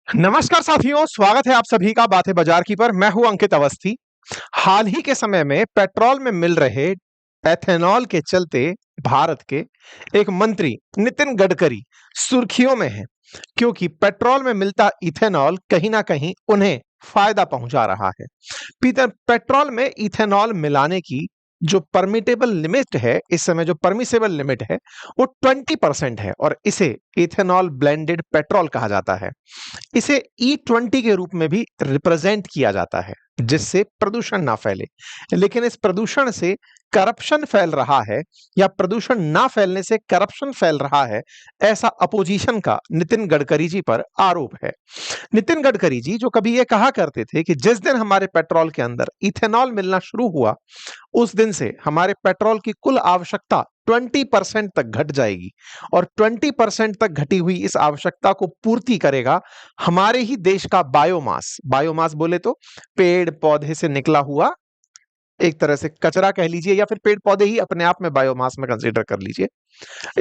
नमस्कार साथियों, स्वागत है आप सभी का बातें बाजार की पर। मैं हूं अंकित अवस्थी। हाल ही के समय में पेट्रोल में मिल रहे एथेनॉल के चलते भारत के एक मंत्री नितिन गडकरी सुर्खियों में हैं, क्योंकि पेट्रोल में मिलता इथेनॉल कहीं ना कहीं उन्हें फायदा पहुंचा रहा है। पीटर पेट्रोल में इथेनॉल मिलाने की जो परमिटेबल लिमिट है, इस समय जो परमिसेबल लिमिट है वो 20% है और इसे इथेनॉल ब्लेंडेड पेट्रोल कहा जाता है। इसे E20 के रूप में भी रिप्रेजेंट किया जाता है, जिससे प्रदूषण ना फैले। लेकिन इस प्रदूषण से करप्शन फैल रहा है या प्रदूषण ना फैलने से करप्शन फैल रहा है, ऐसा अपोजिशन का नितिन गडकरी जी पर आरोप है। नितिन गडकरी जी जो कभी ये कहा करते थे कि जिस दिन हमारे पेट्रोल के अंदर इथेनॉल मिलना शुरू हुआ, उस दिन से हमारे पेट्रोल की कुल आवश्यकता 20% तक घट जाएगी और 20% तक घटी हुई इस आवश्यकता को पूर्ति करेगा हमारे ही देश का बायोमास। बायोमास बोले तो पेड़ पौधे से निकला हुआ एक तरह से कचरा कह लीजिए, या फिर पेड़ पौधे ही अपने आप में बायोमास में कंसीडर कर लीजिए।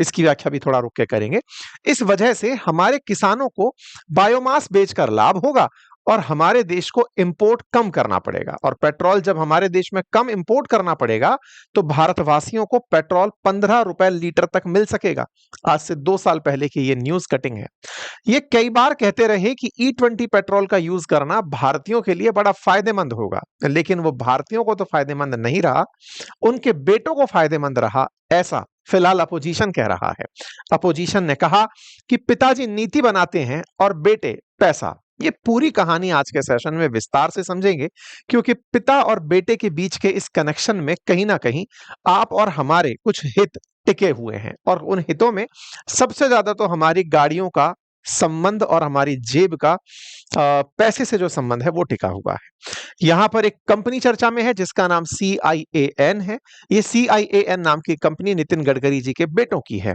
इसकी व्याख्या भी थोड़ा रुक के करेंगे। इस वजह से हमारे किसानों को बायोमास बेचकर लाभ होगा और हमारे देश को इंपोर्ट कम करना पड़ेगा, और पेट्रोल जब हमारे देश में कम इंपोर्ट करना पड़ेगा तो भारतवासियों को पेट्रोल 15 रुपए लीटर तक मिल सकेगा। आज से 2 साल पहले की ये न्यूज कटिंग है। ये कई बार कहते रहे कि E20 पेट्रोल का यूज करना भारतीयों के लिए बड़ा फायदेमंद होगा, लेकिन वो भारतीयों को तो फायदेमंद नहीं रहा, उनके बेटों को फायदेमंद रहा, ऐसा फिलहाल अपोजिशन कह रहा है। अपोजिशन ने कहा कि पिताजी नीति बनाते हैं और बेटे पैसा। ये पूरी कहानी आज के सेशन में विस्तार से समझेंगे, क्योंकि पिता और बेटे के बीच के इस कनेक्शन में कहीं ना कहीं आप और हमारे कुछ हित टिके हुए हैं, और उन हितों में सबसे ज्यादा तो हमारी गाड़ियों का संबंध और हमारी जेब का पैसे से जो संबंध है वो टिका हुआ है। यहां पर एक कंपनी चर्चा में है जिसका नाम CIAN है। ये CIAN नाम की कंपनी नितिन गडकरी जी के बेटों की है।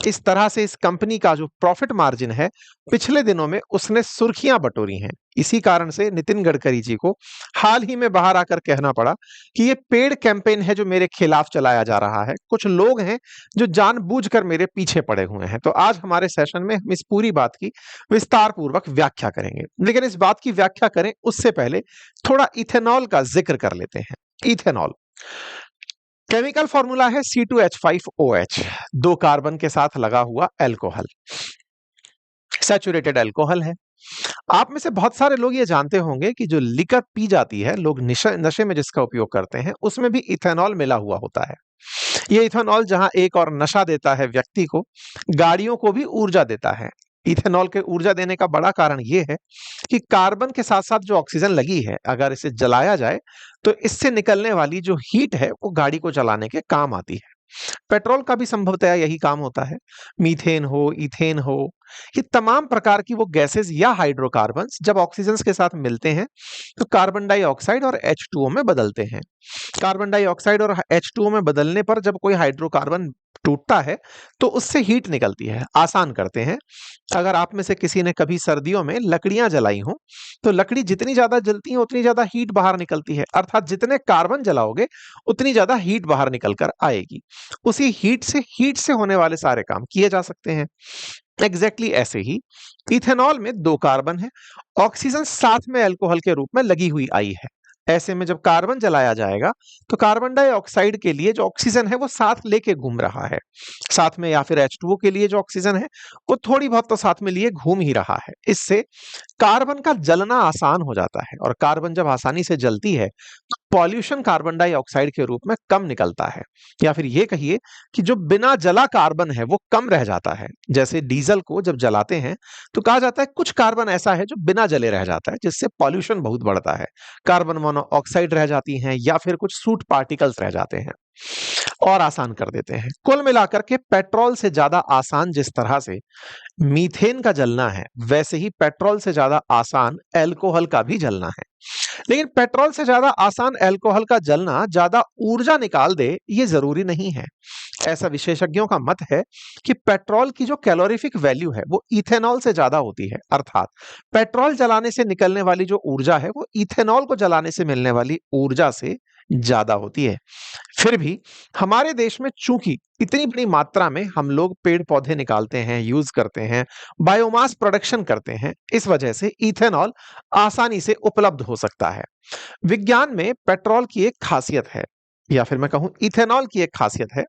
इस तरह से इस कंपनी का जो प्रॉफिट मार्जिन है, पिछले दिनों में उसने सुर्खियां बटोरी हैं। इसी कारण से नितिन गडकरी जी को हाल ही में बाहर आकर कहना पड़ा कि ये पेड कैंपेन है जो मेरे खिलाफ चलाया जा रहा है। कुछ लोग हैं जो जानबूझकर मेरे पीछे पड़े हुए हैं। तो आज हमारे सेशन में हम इस पूरी बात की विस्तार पूर्वक व्याख्या करेंगे, लेकिन इस बात की व्याख्या करें उससे पहले थोड़ा इथेनॉल का जिक्र कर लेते हैं। इथेनॉल केमिकल फॉर्मूला है C2H5OH, 2 कार्बन के साथ लगा हुआ एल्कोहल, सैचुरेटेड एल्कोहल है। आप में से बहुत सारे लोग ये जानते होंगे कि जो लिकर पी जाती है, लोग नशे में जिसका उपयोग करते हैं, उसमें भी इथेनॉल मिला हुआ होता है। ये इथेनॉल जहां एक और नशा देता है व्यक्ति को, गाड़ियों को भी ऊर्जा देता है। इथेनॉल के ऊर्जा देने का बड़ा कारण यह है कि कार्बन के साथ साथ जो ऑक्सीजन लगी है, अगर इसे जलाया जाए तो इससे निकलने वाली जो हीट है वो गाड़ी को चलाने के काम आती है। पेट्रोल का भी संभवतः यही काम होता है। मीथेन हो, इथेन हो, ये तमाम प्रकार की वो गैसेस या हाइड्रोकार्बन्स जब ऑक्सीजन के साथ मिलते हैं तो कार्बन डाइऑक्साइड और H2O में बदलते हैं। कार्बन डाइऑक्साइड और H2O में बदलने पर जब कोई हाइड्रोकार्बन टूटता है तो उससे हीट निकलती है। आसान करते हैं, अगर आप में से किसी ने कभी सर्दियों में लकड़ियां जलाई हो तो लकड़ी जितनी ज्यादा जलती है उतनी ज्यादा हीट बाहर निकलती है, अर्थात जितने कार्बन जलाओगे उतनी ज्यादा हीट बाहर निकल कर आएगी। उसी हीट से होने वाले सारे काम किए जा सकते हैं। एग्जैक्टली ऐसे ही इथेनॉल में 2 कार्बन है, ऑक्सीजन साथ में अल्कोहल के रूप में लगी हुई आई है। ऐसे में जब कार्बन जलाया जाएगा तो कार्बन डाइऑक्साइड के लिए जो ऑक्सीजन है वो साथ लेके घूम रहा है, साथ में, या फिर H2O के लिए जो ऑक्सीजन है वो थोड़ी बहुत तो साथ में लिए घूम ही रहा है। इससे कार्बन का जलना आसान हो जाता है, और कार्बन जब आसानी से जलती है तो पॉल्यूशन कार्बन डाइऑक्साइड के रूप में कम निकलता है, या फिर ये कहिए कि जो बिना जला कार्बन है वो कम रह जाता है। जैसे डीजल को जब जलाते हैं तो कहा जाता है कुछ कार्बन ऐसा है जो बिना जले रह जाता है, जिससे पॉल्यूशन बहुत बढ़ता है। कार्बन मोनोऑक्साइड रह जाती हैं या फिर कुछ सूट पार्टिकल्स रह जाते हैं और आसान कर देते हैं। कुल मिलाकर के पेट्रोल से ज्यादा आसान जिस तरह से मीथेन का जलना है, वैसे ही पेट्रोल से ज्यादा आसान अल्कोहल का भी जलना है। लेकिन पेट्रोल से ज्यादा आसान अल्कोहल का जलना ज्यादा ऊर्जा निकाल दे, ये जरूरी नहीं है। ऐसा विशेषज्ञों का मत है कि पेट्रोल की जो कैलोरीफिक वैल्यू है वो इथेनॉल से ज्यादा होती है, अर्थात पेट्रोल जलाने से निकलने वाली जो ऊर्जा है वो इथेनॉल को जलाने से मिलने वाली ऊर्जा से ज्यादा होती है। फिर भी हमारे देश में चूंकि इतनी बड़ी मात्रा में हम लोग पेड़ पौधे निकालते हैं, यूज करते हैं, बायोमास प्रोडक्शन करते हैं, इस वजह से इथेनॉल आसानी से उपलब्ध हो सकता है। विज्ञान में पेट्रोल की एक खासियत है, या फिर मैं कहूं इथेनॉल की एक खासियत है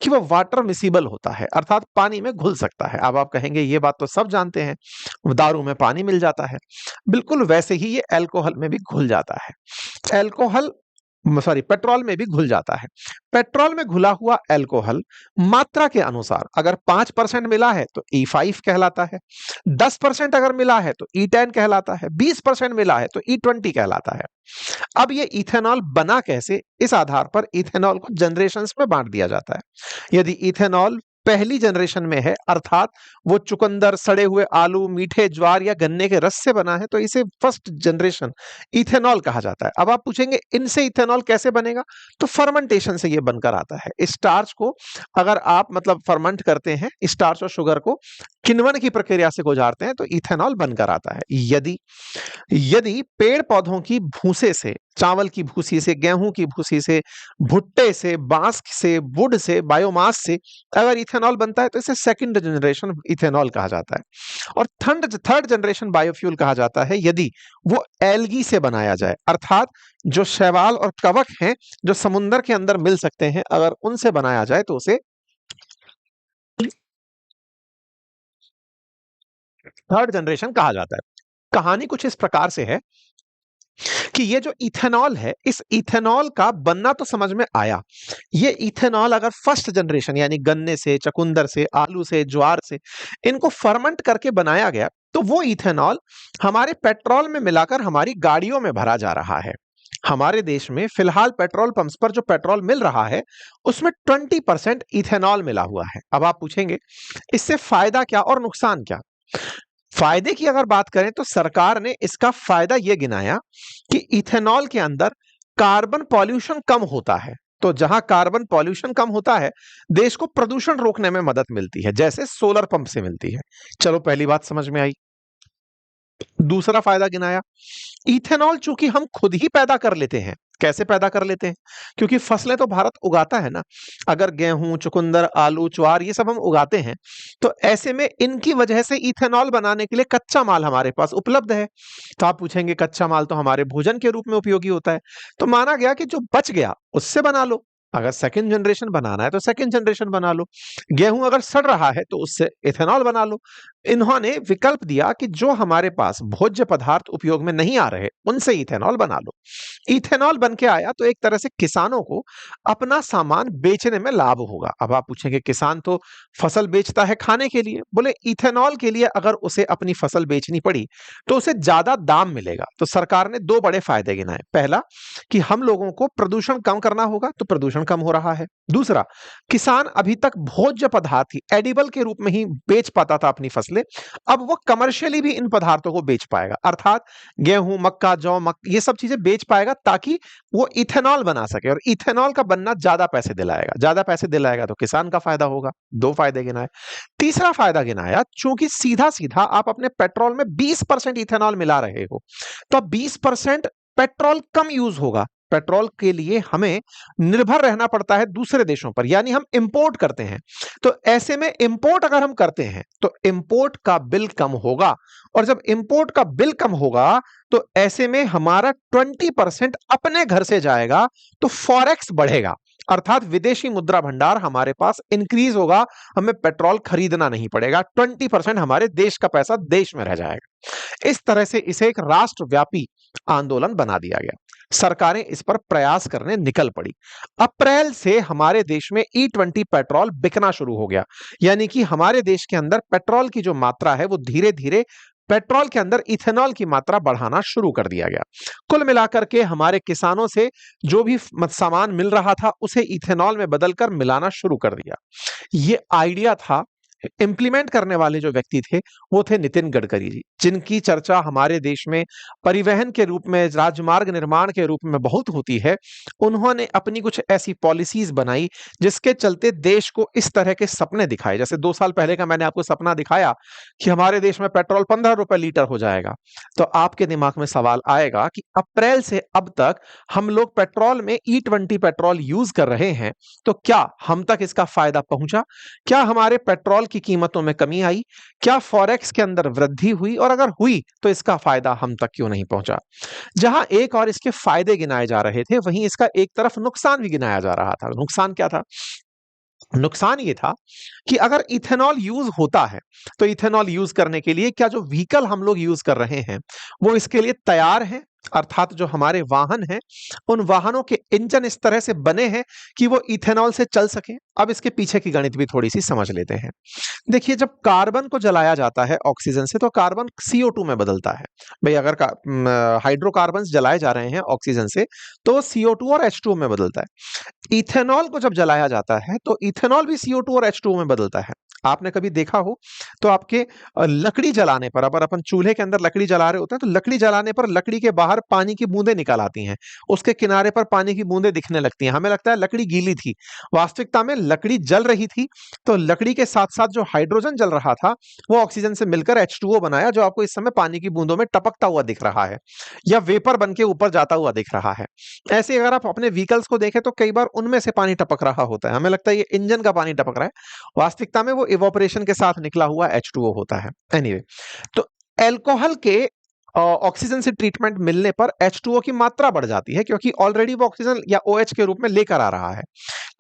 कि वह वाटर मिसिबल होता है, अर्थात पानी में घुल सकता है। अब आप कहेंगे ये बात तो सब जानते हैं, दारू में पानी मिल जाता है। बिल्कुल वैसे ही ये अल्कोहल में भी घुल जाता है। अल्कोहल सॉरी पेट्रोल में भी घुल जाता है। पेट्रोल में घुला हुआ अल्कोहल मात्रा के अनुसार अगर 5% मिला है तो E5 कहलाता है, 10% अगर मिला है तो E10 कहलाता है, 20% मिला है तो E20 कहलाता है। अब ये इथेनॉल बना कैसे, इस आधार पर इथेनॉल को जनरेशंस में बांट दिया जाता है। यदि इथेनॉल पहली जनरेशन में है, अर्थात वो चुकंदर, सड़े हुए आलू, मीठे ज्वार या गन्ने के रस से बना है, तो इसे फर्स्ट जनरेशन इथेनॉल कहा जाता है। अब आप पूछेंगे इनसे इथेनॉल कैसे बनेगा, तो फर्मेंटेशन से ये बनकर आता है। स्टार्च को अगर आप मतलब फर्मेंट करते हैं, स्टार्च और शुगर को किण्वन की प्रक्रिया से गुजारते हैं, तो इथेनॉल बनकर आता है। यदि यदि पेड़ पौधों की भूसे से, चावल की भूसी से, गेहूं की भूसी से, भुट्टे से, बांस से, वुड से, बायोमास से अगर इथेनॉल बनता है तो इसे सेकंड जनरेशन इथेनॉल कहा जाता है। और थर्ड जनरेशन बायोफ्यूल कहा जाता है यदि वो एल्गी से बनाया जाए, अर्थात जो शैवाल और कवक हैं जो समुद्र के अंदर मिल सकते हैं, अगर उनसे बनाया जाए तो उसे थर्ड जनरेशन कहा जाता है। कहानी कुछ इस प्रकार से है कि ये जो इथेनॉल है, इस इथेनॉल का बनना तो समझ में आया। ये इथेनॉल अगर फर्स्ट जनरेशन यानी गन्ने से, चकुंदर से, आलू से, ज्वार से इनको फर्मेंट करके बनाया गया, तो वो इथेनॉल हमारे पेट्रोल में मिलाकर हमारी गाड़ियों में भरा जा रहा है। हमारे देश में फिलहाल पेट्रोल पंप्स पर जो पेट्रोल मिल रहा है उसमें 20% इथेनॉल मिला हुआ है। अब आप पूछेंगे इससे फायदा क्या और नुकसान क्या। फायदे की अगर बात करें तो सरकार ने इसका फायदा यह गिनाया कि इथेनॉल के अंदर कार्बन पॉल्यूशन कम होता है। तो जहां कार्बन पॉल्यूशन कम होता है, देश को प्रदूषण रोकने में मदद मिलती है, जैसे सोलर पंप से मिलती है। चलो पहली बात समझ में आई। दूसरा फायदा गिनाया, इथेनॉल चूंकि हम खुद ही पैदा कर लेते हैं। कैसे पैदा कर लेते हैं, क्योंकि फसलें तो भारत उगाता है ना। अगर गेहूं, चुकंदर, आलू, ज्वार ये सब हम उगाते हैं, तो ऐसे में इनकी वजह से इथेनॉल बनाने के लिए कच्चा माल हमारे पास उपलब्ध है। तो आप पूछेंगे कच्चा माल तो हमारे भोजन के रूप में उपयोगी होता है, तो माना गया कि जो बच गया उससे बना लो। अगर सेकंड जनरेशन बनाना है तो सेकंड जनरेशन बना लो। गेहूं अगर सड़ रहा है तो उससे इथेनॉल बना लो। इन्होंने विकल्प दिया कि जो हमारे पास भोज्य पदार्थ उपयोग में नहीं आ रहे उनसे इथेनॉल बना लो। इथेनॉल बन के आया तो एक तरह से किसानों को अपना सामान बेचने में लाभ होगा। अब आप पूछेंगे किसान तो फसल बेचता है खाने के लिए, बोले इथेनॉल के लिए अगर उसे अपनी फसल बेचनी पड़ी तो उसे ज्यादा दाम मिलेगा। तो सरकार ने दो बड़े फायदे गिनाए। पहला कि हम लोगों को प्रदूषण कम करना होगा, तो प्रदूषण कम हो रहा है। दूसरा, किसान अभी तक भोज्य पदार्थ ही एडिबल के रूप में ही बेच पाता था अपनी फसलें, अब वो कमर्शियली भी इन पदार्थों को बेच पाएगा, अर्थात गेहूं, मक्का, जौ, ये सब चीजें बेच पाएगा ताकि वो इथेनॉल बना सके। और इथेनॉल का बनना ज्यादा पैसे दिलाएगा, ज्यादा पैसे दिलाएगा तो किसान का फायदा होगा। दो फायदे गिनाए। तीसरा फायदा गिनाया, चूंकि सीधा सीधा आप अपने पेट्रोल में 20% इथेनॉल मिला रहे हो, तो अब 20% पेट्रोल कम यूज होगा। पेट्रोल के लिए हमें निर्भर रहना पड़ता है दूसरे देशों पर, यानी हम इंपोर्ट करते हैं। तो ऐसे में इंपोर्ट अगर हम करते हैं तो इंपोर्ट का बिल कम होगा, और जब इंपोर्ट का बिल कम होगा तो ऐसे में हमारा 20% अपने घर से जाएगा, तो फॉरेक्स बढ़ेगा, अर्थात विदेशी मुद्रा भंडार हमारे पास इंक्रीज होगा। हमें पेट्रोल खरीदना नहीं पड़ेगा, 20% हमारे देश का पैसा देश में रह जाएगा। इस तरह से इसे एक राष्ट्रव्यापी आंदोलन बना दिया गया। सरकारें इस पर प्रयास करने निकल पड़ी। अप्रैल से हमारे देश में E20 पेट्रोल बिकना शुरू हो गया, यानी कि हमारे देश के अंदर पेट्रोल की जो मात्रा है वो धीरे धीरे पेट्रोल के अंदर इथेनॉल की मात्रा बढ़ाना शुरू कर दिया गया। कुल मिलाकर के हमारे किसानों से जो भी सामान मिल रहा था उसे इथेनॉल में बदलकर मिलाना शुरू कर दिया। ये आइडिया था इंप्लीमेंट करने वाले जो व्यक्ति थे वो थे नितिन गडकरी जी, जिनकी चर्चा हमारे देश में परिवहन के रूप में, राजमार्ग निर्माण के रूप में बहुत होती है। उन्होंने अपनी कुछ ऐसी पॉलिसीज बनाई जिसके चलते देश को इस तरह के सपने दिखाए। जैसे 2 साल पहले का मैंने आपको सपना दिखाया कि हमारे देश में पेट्रोल 15 रुपए लीटर हो जाएगा, तो आपके दिमाग में सवाल आएगा कि अप्रैल से अब तक हम लोग पेट्रोल में E20 पेट्रोल यूज कर रहे हैं, तो क्या हम तक इसका फायदा पहुंचा? क्या हमारे पेट्रोल की कीमतों में कमी आई? क्या फॉरेक्स के अंदर वृद्धि हुई? और अगर हुई तो इसका फायदा हम तक क्यों नहीं पहुंचा? जहां एक और इसके फायदे गिनाए जा रहे थे, वहीं इसका एक तरफ नुकसान भी गिनाया जा रहा था। नुकसान क्या था? नुकसान ये था कि अगर इथेनॉल यूज होता है, तो इथेनॉल यूज करने के लिए क्या जो व्हीकल हम लोग यूज कर रहे हैं वो इसके लिए तैयार हैं? अर्थात जो हमारे वाहन हैं, उन वाहनों के इंजन इस तरह से बने हैं कि वो इथेनॉल से चल सके। अब इसके पीछे की गणित भी थोड़ी सी समझ लेते हैं। देखिए, जब कार्बन को जलाया जाता है ऑक्सीजन से, तो कार्बन CO2 में बदलता है। भाई अगर हाइड्रोकार्बन जलाए जा रहे हैं ऑक्सीजन से, तो CO2 और H2O में बदलता है। इथेनॉल को जब जलाया जाता है तो इथेनॉल भी CO2 और H2O में बदलता है। आपने कभी देखा हो तो आपके लकड़ी जलाने पर, अगर अपन चूल्हे के अंदर लकड़ी जला रहे होते हैं, तो लकड़ी जलाने पर लकड़ी के बाहर पानी की बूंदें निकल आती हैं, उसके किनारे पर पानी की बूंदें दिखने लगती हैं, हमें लगता है लकड़ी गीली थी। वास्तविकता में लकड़ी जल रही थी, तो लकड़ी के साथ साथ जो हाइड्रोजन जल रहा था वो ऑक्सीजन से मिलकर H2O बनाया, जो आपको इस समय पानी की बूंदों में टपकता हुआ दिख रहा है या वेपर बन के ऊपर जाता हुआ दिख रहा है। ऐसे अगर आप अपने व्हीकल्स को देखें तो कई बार उनमें से पानी टपक रहा होता है, हमें लगता है ये इंजन का पानी टपक रहा है, वास्तविकता में वो इवोपरेशन के साथ निकला हुआ H2O होता है। एनीवे, तो एल्कोहल के ऑक्सीजन से ट्रीटमेंट मिलने पर H2O की मात्रा बढ़ जाती है, क्योंकि ऑलरेडी वो ऑक्सीजन या OH के रूप में लेकर आ रहा है।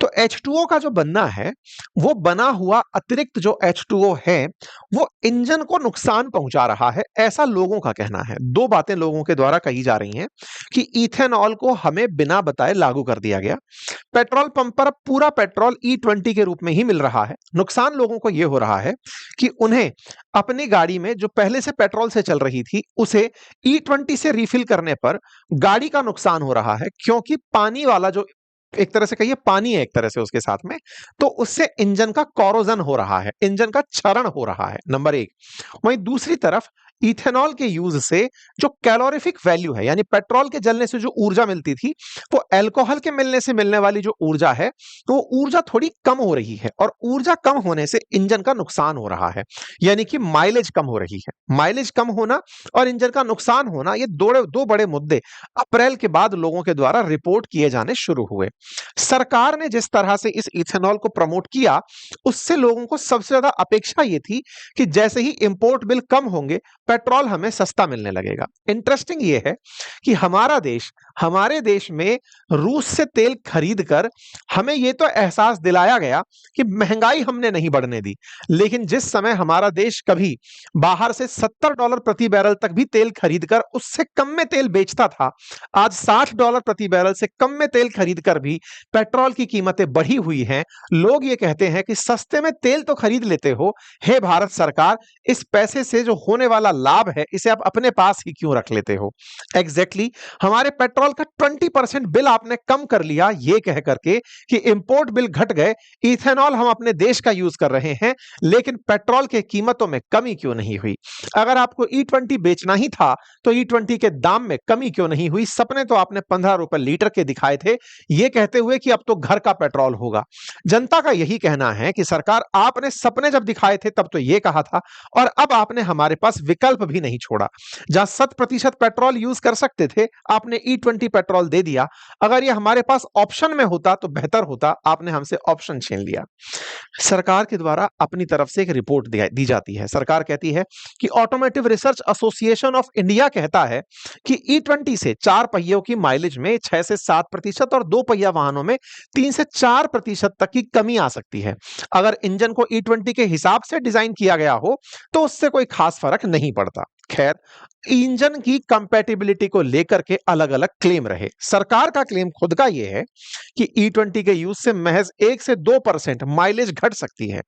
तो H2O का जो बनना है, वो बना हुआ अतिरिक्त जो H2O है, वो इंजन को नुकसान पहुंचा रहा है, ऐसा लोगों का कहना है। 2 बातें लोगों के द्वारा कही जा रही हैं कि इथेनॉल को हमें बिना बताए लागू कर दिया गया। पेट्रोल पंप पर अब पूरा पेट्रोल E20 के रूप में ही मिल रहा है। नुकसान लोगों को यह हो रहा है कि उन्हें अपनी गाड़ी में जो पहले से पेट्रोल से चल रही थी, उसे E20 से रिफिल करने पर गाड़ी का नुकसान हो रहा है, क्योंकि पानी वाला जो, एक तरह से कहिए पानी है एक तरह से उसके साथ में, तो उससे इंजन का कोरोजन हो रहा है, इंजन का क्षरण हो रहा है, नंबर 1। वहीं दूसरी तरफ इथेनॉल के यूज से जो कैलोरीफिक वैल्यू है, यानी पेट्रोल के जलने से जो ऊर्जा मिलती थी, वो अल्कोहल के मिलने से मिलने वाली जो ऊर्जा है, तो वो ऊर्जा थोड़ी कम हो रही है, और ऊर्जा कम होने से इंजन का नुकसान हो रहा है, यानी कि माइलेज कम हो रही है। माइलेज कम होना और इंजन का नुकसान होना, ये दो बड़े मुद्दे अप्रैल के बाद लोगों के द्वारा रिपोर्ट किए जाने शुरू हुए। सरकार ने जिस तरह से इस इथेनॉल को प्रमोट किया, उससे लोगों को सबसे ज्यादा अपेक्षा ये थी कि जैसे ही इंपोर्ट बिल कम होंगे, पेट्रोल हमें सस्ता मिलने लगेगा। इंटरेस्टिंग ये है कि हमारे देश में रूस से तेल खरीदकर हमें यह तो एहसास दिलाया गया कि महंगाई हमने नहीं बढ़ने दी, लेकिन जिस समय हमारा देश कभी बाहर से $70 प्रति बैरल तक भी तेल खरीदकर उससे कम में तेल बेचता था, आज $60 प्रति बैरल से कम में तेल खरीदकर भी पेट्रोल की कीमतें बढ़ी हुई हैं। लोग ये कहते हैं कि सस्ते में तेल तो खरीद लेते हो, हे भारत सरकार, इस पैसे से जो होने वाला लाभ है इसे आप अपने पास ही क्यों रख लेते हो? एग्जैक्टली हमारे पेट्रोल का 20% बिल आपने कम कर लिया, ये कह करके कि इंपोर्ट बिल घट गए, इथेनॉल हम अपने देश का यूज कर रहे हैं, लेकिन पेट्रोल के कीमतों में कमी क्यों नहीं हुई? अगर आपको E20 बेचना ही था तो E20 के दाम में कमी क्यों नहीं हुई? सपने तो आपने 15 रुपए लीटर के दिखाए थे, ये कहते हुए कि अब तो घर का पेट्रोल होगा। जनता का यही कहना है कि सरकार, आपने सपने जब दिखाए थे तब तो ये कहा था, और अब आपने हमारे पास विकल्प भी नहीं छोड़ा। जहां 100% पेट्रोल यूज कर सकते थे, आपने E20 पेट्रोल दे दिया। अगर ये हमारे पास ऑप्शन में होता तो बेहतर होता, आपने हमसे ऑप्शन छीन लिया। सरकार के द्वारा अपनी तरफ से एक रिपोर्ट दी जाती है। सरकार कहती है कि automotive research association of India कहता है कि E20 से 4 पहियों की माइलेज में 6 से 7% और 2 पहिया वाहनों में 3 से 4% तक की कमी आ सकती है। अगर इंजन को E20 के हिसाब से डिजाइन किया गया हो तो उससे कोई खास फर्क नहीं पड़ता। खैर, इंजन की कंपैटिबिलिटी को लेकर के अलग-अलग क्लेम रहे। सरकार का क्लेम खुद का ये है कि E20 के यूज से महज 1 से 2% माइलेज घट सकती है।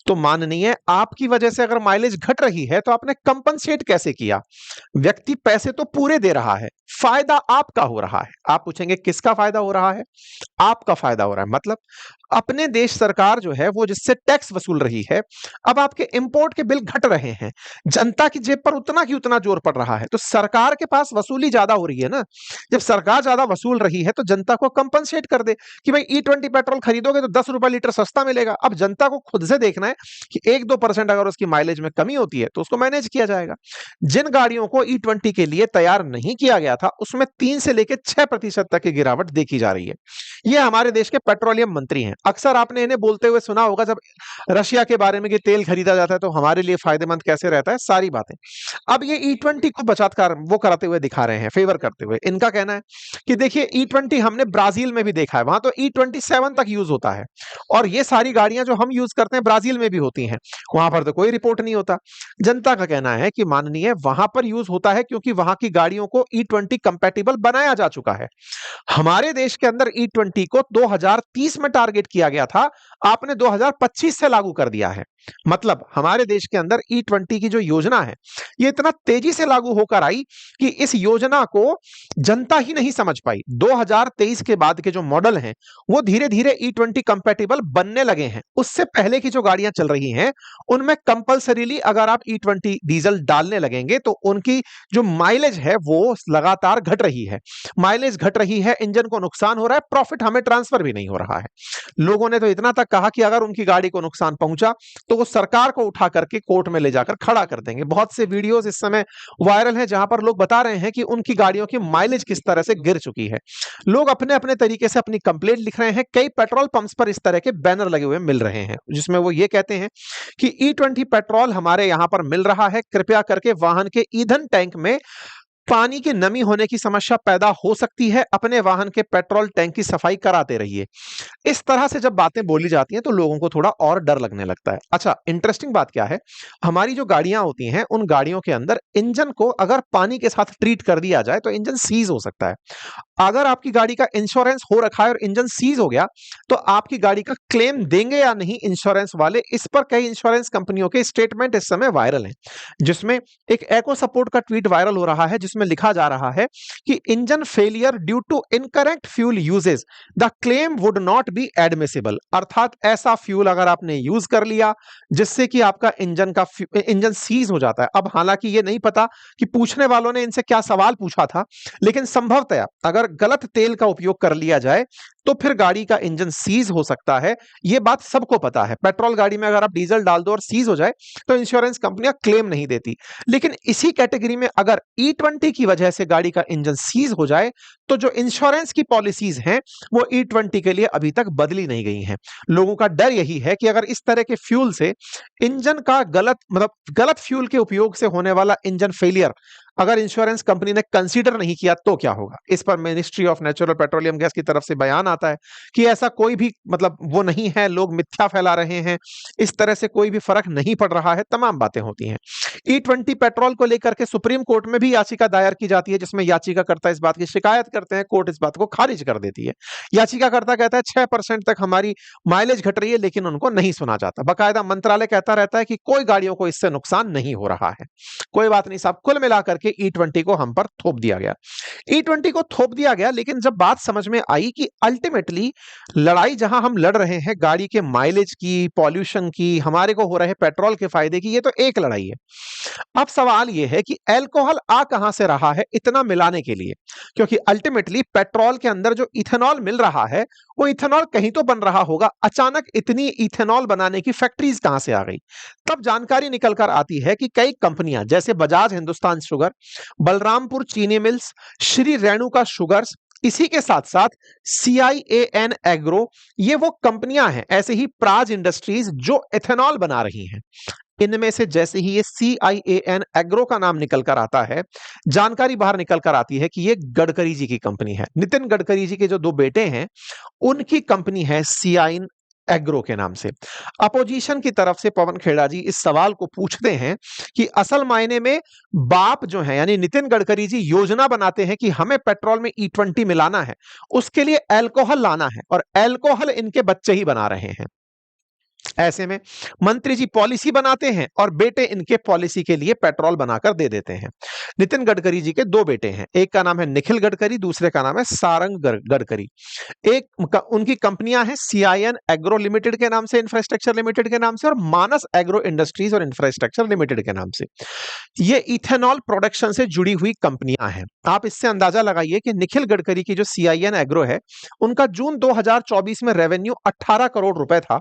तो माननीय, आपकी वजह से अगर माइलेज घट रही है तो आपने कंपनसेट कैसे किया? व्यक्ति पैसे तो पूरे दे रहा है, फायदा आपका हो रहा है। आप पूछेंगे किसका फायदा हो रहा है? आपका फायदा हो रहा है। मतलब अपने देश सरकार जो है वो जिससे टैक्स वसूल रही है, अब आपके इंपोर्ट के बिल घट रहे हैं, जनता की जेब पर उतना की उतना जोर पड़ रहा है, तो सरकार के पास वसूली ज्यादा हो रही है ना। जब सरकार ज्यादा वसूल रही है तो जनता को कंपनसेट कर दे कि भाई E20 पेट्रोल खरीदोगे तो 10 रुपए लीटर सस्ता मिलेगा। अब जनता को खुद से देखना है कि 1-2% अगर उसकी माइलेज में कमी होती है तो उसको मैनेज किया जाएगा। जिन गाड़ियों को E20 के लिए तैयार नहीं किया गया था उसमें 3 से लेकर 6% तक की गिरावट देखी जा रही है। ये हमारे देश के पेट्रोलियम मंत्री हैं। अक्सर आपने इन्हें बोलते हुए सुना होगा जब रशिया के बारे में कि तेल खरीदा जाता है तो हमारे लिए फायदेमंद कैसे रहता है, सारी बातें। अब ये E20 को बचातकार वो कराते हुए दिखा रहे हैं, फेवर करते हुए। इनका कहना है कि देखिए E20 हमने ब्राजील में भी देखा है, वहां तो E27 तक यूज होता है और ये सारी गाड़ियां जो हम यूज करते हैं ब्राजील में भी होती हैं, वहां पर तो कोई रिपोर्ट नहीं होता। जनता का कहना है कि माननीय, वहां पर यूज होता है क्योंकि वहां की गाड़ियों को E20 कंपैटिबल बनाया जा चुका है। हमारे देश के अंदर E20 को 2030 में टारगेट किया गया था, आपने 2025 से लागू कर दिया है। मतलब हमारे देश के अंदर E20 की जो योजना है ये इतना तेजी से लागू होकर आई कि इस योजना को जनता ही नहीं समझ पाई। 2023 के बाद के जो मॉडल हैं वो धीरे धीरे E20 कंपैटिबल बनने लगे हैं। उससे पहले की जो गाड़ियां चल रही हैं उनमें कंपलसरीली अगर आप E20 डीजल डालने लगेंगे तो उनकी जो माइलेज है वो लगातार घट रही है। माइलेज घट रही है, इंजन को नुकसान हो रहा है, प्रॉफिट हमें ट्रांसफर भी नहीं हो रहा है। लोगों ने तो इतना तक कहा कि अगर उनकी गाड़ी को नुकसान पहुंचा तो वो सरकार को उठा करके कोर्ट में ले जाकर खड़ा कर देंगे। बहुत से वीडियोस इस समय वायरल हैं जहां पर लोग बता रहे हैं कि उनकी गाड़ियों की माइलेज किस तरह से गिर चुकी है। लोग अपने अपने तरीके से अपनी कंप्लेंट लिख रहे हैं। कई पेट्रोल पंप्स पर इस तरह के बैनर लगे हुए मिल रहे हैं जिसमें वो ये कहते हैं कि E20 पेट्रोल हमारे यहां पर मिल रहा है, कृपया करके वाहन के ईंधन टैंक में पानी की नमी होने की समस्या पैदा हो सकती है, अपने वाहन के पेट्रोल टैंक की सफाई कराते रहिए। इस तरह से जब बातें बोली जाती हैं तो लोगों को थोड़ा और डर लगने लगता है। अच्छा, इंटरेस्टिंग बात क्या है, हमारी जो गाड़ियां होती हैं उन गाड़ियों के अंदर इंजन को अगर पानी के साथ ट्रीट कर दिया जाए तो इंजन सीज हो सकता है। अगर आपकी गाड़ी का इंश्योरेंस हो रखा है और इंजन सीज हो गया तो आपकी गाड़ी का क्लेम देंगे या नहीं इंश्योरेंस वाले, इस पर कई इंश्योरेंस कंपनियों के स्टेटमेंट इस समय वायरल हैं। जिसमें एक एको सपोर्ट का ट्वीट वायरल हो रहा है जिसमें लिखा जा रहा है कि engine failure due to incorrect fuel usage the claim would not be admissible. अर्थात ऐसा फ्यूल अगर आपने यूज कर लिया जिससे कि आपका इंजन सीज हो जाता है। अब हालांकि ये नहीं पता कि पूछने वालों ने इनसे क्या सवाल पूछा था, लेकिन संभवतया अगर गलत तेल का उपयोग कर लिया जाए तो फिर गाड़ी का इंजन सीज हो सकता है। यह बात सबको पता है। पेट्रोल गाड़ी में अगर आप डीजल डाल दो और सीज हो जाए तो इंश्योरेंस कंपनियां क्लेम नहीं देती। लेकिन इसी कैटेगरी में अगर E20 की वजह से गाड़ी का इंजन सीज हो जाए तो जो इंश्योरेंस की पॉलिसीज हैं वो E20 के लिए अभी तक बदली नहीं गई हैं। लोगों का डर यही है कि अगर इस तरह के फ्यूल से इंजन का गलत फ्यूल के उपयोग से होने वाला इंजन फेलियर अगर इंश्योरेंस कंपनी ने कंसीडर नहीं किया तो क्या होगा। इस पर ministry of natural petroleum gas की तरफ से बयान आता है कि ऐसा कोई भी वो नहीं है, लोग मिथ्या फैला रहे हैं, इस तरह से कोई भी फर्क नहीं पड़ रहा है, तमाम बातें होती हैं। E20 पेट्रोल को लेकर के सुप्रीम कोर्ट में भी याचिका दायर की जाती है जिसमें याचिकाकर्ता इस बात की शिकायत करते हैं, कोर्ट इस बात को खारिज कर देती है। याचिकाकर्ता कहता है 6% तक हमारी माइलेज घट रही है, लेकिन उनको नहीं सुना जाता। बाकायदा मंत्रालय कहता रहता है कि कोई गाड़ियों को इससे नुकसान नहीं हो रहा है। कोई बात नहीं साहब, कुल मिलाकर के E20 को हम पर थोप दिया गया। E20 को थोप दिया गया, लेकिन जब बात समझ में आई कि अल्टीमेटली लड़ाई जहां हम लड़ रहे हैं गाड़ी के माइलेज की, पॉल्यूशन की, हमारे को हो रहे पेट्रोल के फायदे की, ये तो एक लड़ाई है। अब सवाल यह है कि अल्कोहल आ कहां से रहा है इतना मिलाने के लिए, क्योंकि अल्टीमेटली पेट्रोल के अंदर जो इथेनॉल मिल रहा है वो इथेनॉल कहीं तो बन रहा होगा। अचानक इतनी इथेनॉल बनाने की फैक्ट्रीज कहां से आ गई? तब जानकारी निकल कर आती है कि कई कंपनियां जैसे बजाज हिंदुस्तान शुगर, बलरामपुर चीनी मिल्स, श्री रेणुका शुगर्स, इसी के साथ साथ CIAN एग्रो, ये वो कंपनियां हैं, ऐसे ही प्राज इंडस्ट्रीज जो एथेनॉल बना रही हैं। इनमें से जैसे ही ये CIAN एग्रो का नाम निकल कर आता है, जानकारी बाहर निकल कर आती है कि ये गडकरी जी की कंपनी है। नितिन गडकरी जी के जो दो बेटे हैं उनकी कंपनी है एग्रो के नाम से। अपोजिशन की तरफ से पवन खेड़ा जी इस सवाल को पूछते हैं कि असल मायने में बाप जो है यानी नितिन गडकरी जी योजना बनाते हैं कि हमें पेट्रोल में E20 मिलाना है, उसके लिए अल्कोहल लाना है और अल्कोहल इनके बच्चे ही बना रहे हैं। ऐसे में मंत्री जी पॉलिसी बनाते हैं और बेटे इनके पॉलिसी के लिए पेट्रोल बनाकर दे देते हैं। नितिन गडकरी जी के दो बेटे हैं, एक का नाम है निखिल गडकरी, दूसरे का नाम है सारंग गडकरी। उनकी कंपनियां हैं CIN एग्रो लिमिटेड के नाम से, इंफ्रास्ट्रक्चर लिमिटेड के नाम से, और मानस एग्रो इंडस्ट्रीज और इंफ्रास्ट्रक्चर लिमिटेड के नाम से। ये इथेनॉल प्रोडक्शन से जुड़ी हुई कंपनियां हैं। आप इससे अंदाजा लगाइए कि निखिल गडकरी की जो CIN एग्रो है, उनका जून 2024 में रेवेन्यू 18 करोड़ रुपए था।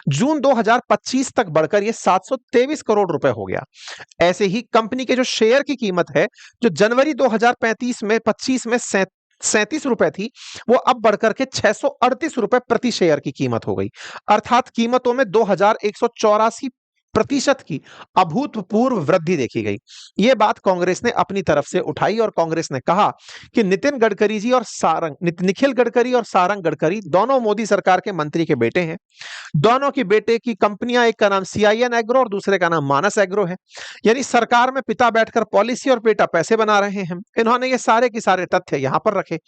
जून 2025 तक बढ़कर यह 723 करोड़ रुपए हो गया। ऐसे ही कंपनी के जो शेयर की कीमत है, जो जनवरी 2025 में 37 रुपए थी, वो अब बढ़कर के 638 रुपए प्रति शेयर की कीमत हो गई। अर्थात कीमतों में 2184% की अभूतपूर्व वृद्धि देखी गई। यह बात कांग्रेस ने अपनी तरफ से उठाई और कांग्रेस ने कहा कि नितिन गडकरी जी और निखिल गडकरी और सारंग गडकरी दोनों मोदी सरकार के मंत्री के बेटे हैं। दोनों की बेटे की कंपनियां, एक का नाम CIN एग्रो और दूसरे का नाम मानस एग्रो है। यानी सरकार में पिता बैठकर पॉलिसी और बेटा पैसे बना रहे हैं। इन्होंने ये सारे के सारे तथ्य यहां पर रखे।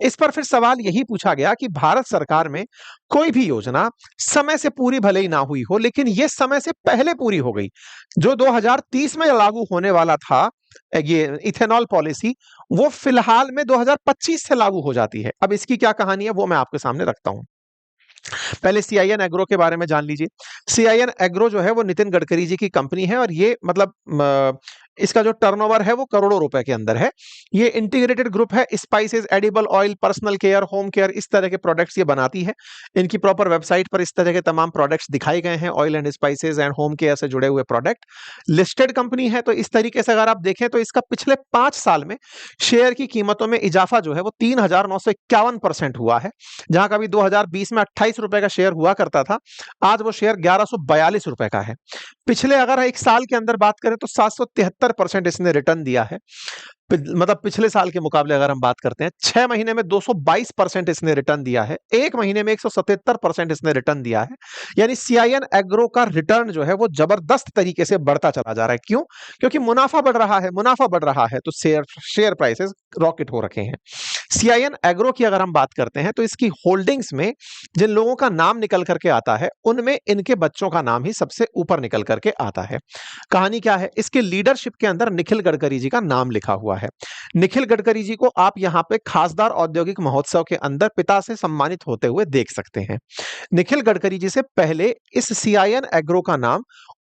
इस पर फिर सवाल यही पूछा गया कि भारत सरकार में कोई भी योजना समय से पूरी भले ही ना हुई हो, लेकिन यह समय से पहले पूरी हो गई। जो 2030 में लागू होने वाला था ये इथेनॉल पॉलिसी, वो फिलहाल में 2025 से लागू हो जाती है। अब इसकी क्या कहानी है वो मैं आपके सामने रखता हूं। पहले CIN एग्रो के बारे में जान लीजिए। CIN एग्रो जो है वो नितिन गडकरी जी की कंपनी है और ये मतलब इसका जो टर्नओवर है वो करोड़ों रुपए के अंदर है। ये इंटीग्रेटेड ग्रुप है, spices, edible oil, personal care, home care, इस तरह के प्रोडक्ट्स ये बनाती है। इनकी प्रॉपर वेबसाइट पर इस तरह के तमाम प्रोडक्ट्स दिखाए गए हैं, oil and spices and home care से जुड़े हुए प्रोडक्ट। लिस्टेड कंपनी है, तो इस तरीके से अगर आप देखें तो इसका पिछले 5 साल में शेयर की कीमतों में इजाफा जो है वो 3951% हुआ है। जहां कभी 2020 में 28 रुपए का शेयर हुआ करता था, आज वो शेयर 1142 रुपए का है। पिछले अगर एक साल के अंदर बात करें तो 773% इसने रिटर्न दिया है। मतलब पिछले साल के मुकाबले अगर हम बात करते हैं, 6 महीने में 222% इसने रिटर्न दिया है, 1 महीने में 177% इसने रिटर्न दिया है। यानी CIN एग्रो का रिटर्न जो है वो जबरदस्त तरीके से बढ़ता चला जा रहा है। क्यों? क्योंकि मुनाफा बढ़ रहा है, मुनाफा बढ़ रहा है तो शेयर प्राइसेस रॉकेट हो रखे हैं। CIN एग्रो की अगर हम बात करते हैं तो इसकी होल्डिंग्स में जिन लोगों का नाम निकल करके आता है, उनमें इनके बच्चों का नाम ही सबसे ऊपर निकल करके आता है। कहानी क्या है? इसके लीडरशिप के अंदर निखिल गडकरी जी का नाम लिखा हुआ है। निखिल गडकरी जी को आप यहां पे खासदार औद्योगिक महोत्सव के अंदर पिता से सम्मानित होते हुए देख सकते हैं। निखिल गडकरी जी से पहले इस CIN एग्रो का नाम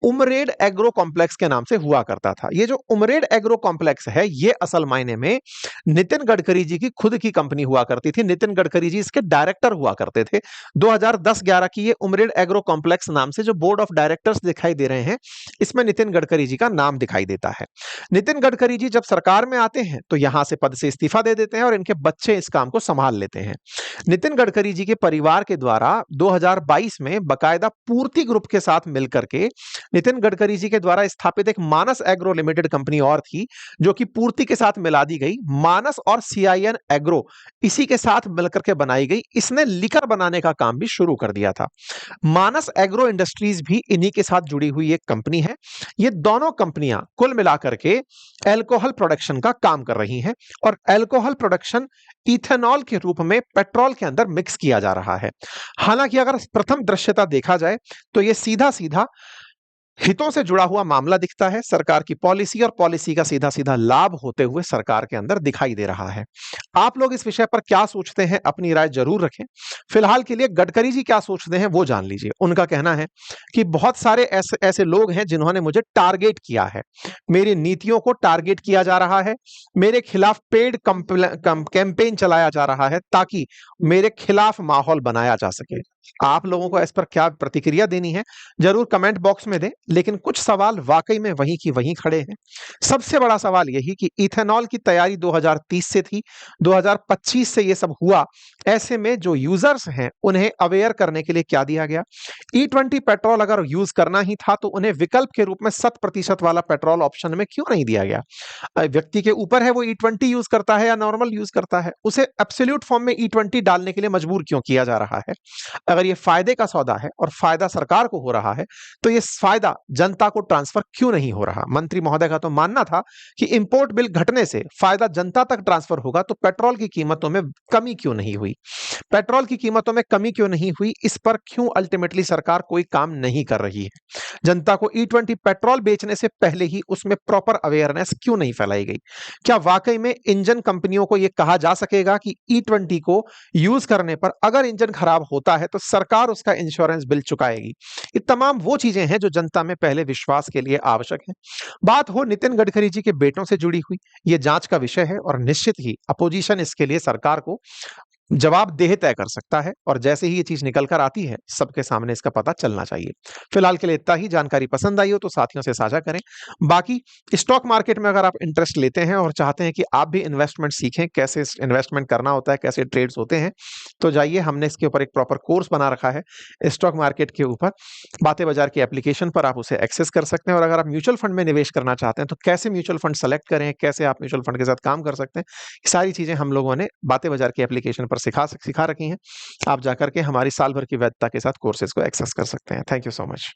उमरेड एग्रो कॉम्प्लेक्स के नाम से हुआ करता था। ये जो उमरेड एग्रो कॉम्प्लेक्स है, ये असल मायने में नितिन गडकरी जी की खुद की कंपनी हुआ करती थी। नितिन गडकरी जी इसके डायरेक्टर हुआ करते थे। 2010-11 की ये उमरेड एग्रो कॉम्प्लेक्स नाम से जो बोर्ड ऑफ डायरेक्टर्स दिखाई दे रहे हैं, इसमें नितिन गडकरी जी का नाम दिखाई देता है। नितिन गडकरी जी जब सरकार में आते हैं तो यहां से पद से इस्तीफा दे देते हैं और इनके बच्चे इस काम को संभाल लेते हैं। नितिन गडकरी जी के परिवार के द्वारा 2022 में बकायदा पूर्ति ग्रुप के साथ मिलकर के नितिन गडकरी जी के द्वारा स्थापित एक मानस एग्रो लिमिटेड कंपनी और थी, जो कि पूर्ति के साथ मिला दी गई। मानस और CIN एग्रो इसी के साथ मिलकर के बनाई गई। इसने लिकर बनाने का काम भी शुरू कर दिया था। मानस एग्रो इंडस्ट्रीज भी इन्हीं के साथ जुड़ी हुई एक कंपनी है। ये दोनों कंपनियां कुल मिलाकर के अल्कोहल प्रोडक्शन का काम कर रही हैं और अल्कोहल प्रोडक्शन इथेनॉल के रूप में पेट्रोल के अंदर मिक्स किया जा रहा है। हालांकि अगर प्रथम दृश्यता देखा जाए तो यह सीधा सीधा हितों से जुड़ा हुआ मामला दिखता है। सरकार की पॉलिसी और पॉलिसी का सीधा सीधा लाभ होते हुए सरकार के अंदर दिखाई दे रहा है। आप लोग इस विषय पर क्या सोचते हैं, अपनी राय जरूर रखें। फिलहाल के लिए गडकरी जी क्या सोचते हैं वो जान लीजिए। उनका कहना है कि बहुत सारे ऐसे लोग हैं जिन्होंने मुझे टारगेट किया है, मेरी नीतियों को टारगेट किया जा रहा है, मेरे खिलाफ पेड कैंपेन चलाया जा रहा है ताकि मेरे खिलाफ माहौल बनाया जा सके। आप लोगों को इस पर क्या प्रतिक्रिया देनी है जरूर कमेंट बॉक्स में दें। लेकिन कुछ सवाल वाकई में वहीं की वहीं खड़े हैं। सबसे बड़ा सवाल यही कि इथेनॉल की तैयारी 2030 से थी, 2025 से ये सब हुआ। ऐसे में जो यूजर्स हैं उन्हें अवेयर करने के लिए क्या दिया गया? E20 पेट्रोल अगर यूज करना ही था तो उन्हें विकल्प के रूप में 100% वाला पेट्रोल ऑप्शन में क्यों नहीं दिया गया? व्यक्ति के ऊपर है वो E20 यूज करता है या नॉर्मल यूज करता है, उसे एब्सोल्यूट फॉर्म में E20 डालने के लिए मजबूर क्यों किया जा रहा है? अगर ये फायदे का सौदा है और फायदा सरकार को हो रहा है, तो ये फायदा जनता को ट्रांसफर क्यों नहीं हो रहा? मंत्री महोदय का तो मानना था कि इंपोर्ट बिल घटने से फायदा जनता तक ट्रांसफर होगा, तो पेट्रोल की कीमतों में कमी क्यों नहीं हुई? पेट्रोल की कीमतों में कमी क्यों नहीं हुई, इस पर क्यों अल्टीमेटली सरकार कोई काम नहीं कर रही है? जनता को E20 पेट्रोल बेचने से पहले ही उसमें प्रॉपर अवेयरनेस क्यों नहीं फैलाई गई? क्या वाकई में इंजन कंपनियों को यह कहा जा सकेगा कि E20 को यूज करने पर अगर इंजन खराब होता है तो सरकार उसका इंश्योरेंस बिल चुकाएगी? ये तमाम वो चीजें हैं जो जनता में पहले विश्वास के लिए आवश्यक है। बात हो नितिन गडकरी जी के बेटों से जुड़ी हुई, ये जांच का विषय है और निश्चित ही अपोजिशन इसके लिए सरकार को जवाबदेह तय कर सकता है, और जैसे ही ये चीज निकल कर आती है सबके सामने इसका पता चलना चाहिए। फिलहाल के लिए इतना ही। जानकारी पसंद आई हो तो साथियों से साझा करें। बाकी स्टॉक मार्केट में अगर आप इंटरेस्ट लेते हैं और चाहते हैं कि आप भी इन्वेस्टमेंट सीखें, कैसे इन्वेस्टमेंट करना होता है, कैसे ट्रेड्स होते हैं, तो जाइए, हमने इसके ऊपर एक प्रॉपर कोर्स बना रखा है स्टॉक मार्केट के ऊपर। बातें बाजार की एप्लीकेशन पर आप उसे एक्सेस कर सकते हैं। और अगर आप म्यूचुअल फंड में निवेश करना चाहते हैं तो कैसे म्यूचुअल फंड सेलेक्ट करें, कैसे आप म्यूचुअल फंड के साथ काम कर सकते हैं, ये सारी चीजें हम लोगों ने बातें बाजार की एप्लीकेशन पर सिखा रखी हैं। आप जाकर के हमारी साल भर की वैधता के साथ कोर्सेज को एक्सेस कर सकते हैं। Thank you so much.